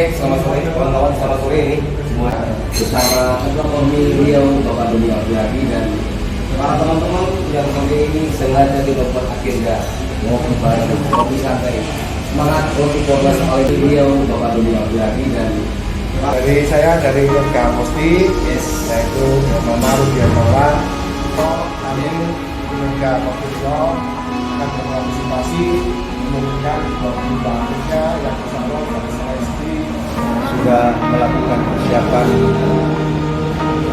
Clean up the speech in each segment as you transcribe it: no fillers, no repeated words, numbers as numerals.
Oke, selamat sore kawan-kawan, selamat sore ini semua bersama Ketua Komisi Riau Bapak Doni Abdulhadi dan para teman-teman yang kali ini sengaja kita buat agenda ngopi bareng, ngopi santai, semangat ngopi Polres oleh Riau Bapak Doni Abdulhadi dan dari saya dari Kak Musti, yaitu Mama Rupiah Mawar. Kami Kak Musti akan berpartisipasi mengumumkan bahwa Indonesia yang bersama dan saya istri sudah melakukan persiapan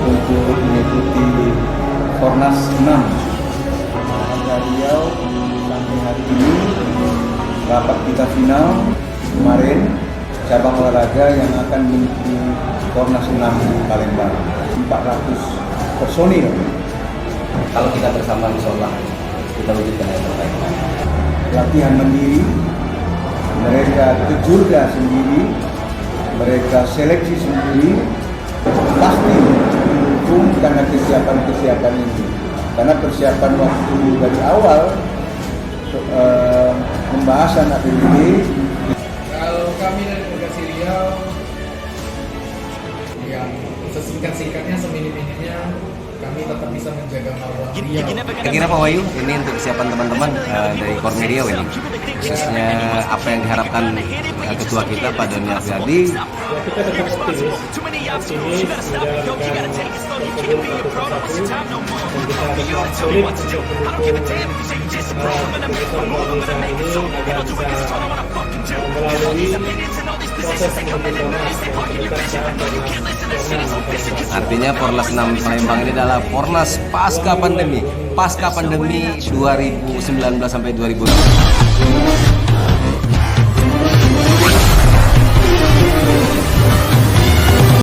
untuk mengikuti Fornas 6 dari Riau sampai hari ini. Rapat kita final kemarin cabang olahraga yang akan mengikuti Fornas 6 Palembang 400 personil. kalau kita bersama insya Allah kita wujudkan yang terbaik. Latihan mandiri, mereka kejurga sendiri, mereka seleksi sendiri, pasti mendukung karena kesiapan ini. Karena persiapan waktu dari awal pembahasan APBD. Kalau kami dari Delegasi Riau yang sesingkat-singkatnya, seminim-minimnya kami tetap bisa menjaga marwah Riau. Kira-kira Pak Wahyu, ini untuk kesiapan teman-teman dari Kormi Riau ini, khususnya apa yang diharapkan ketua kita Pak Doni Abdulhadi. Ya, kita tetap optimis menjalankan prosedur satu persatu dan kita tetap solid untuk mendukung keputusan bangsa ini agar bisa melalui proses menuju Fornas yang terdekat saat Fornas. Artinya Fornas 6 Palembang ini adalah Fornas pasca pandemi 2019 sampai 2020.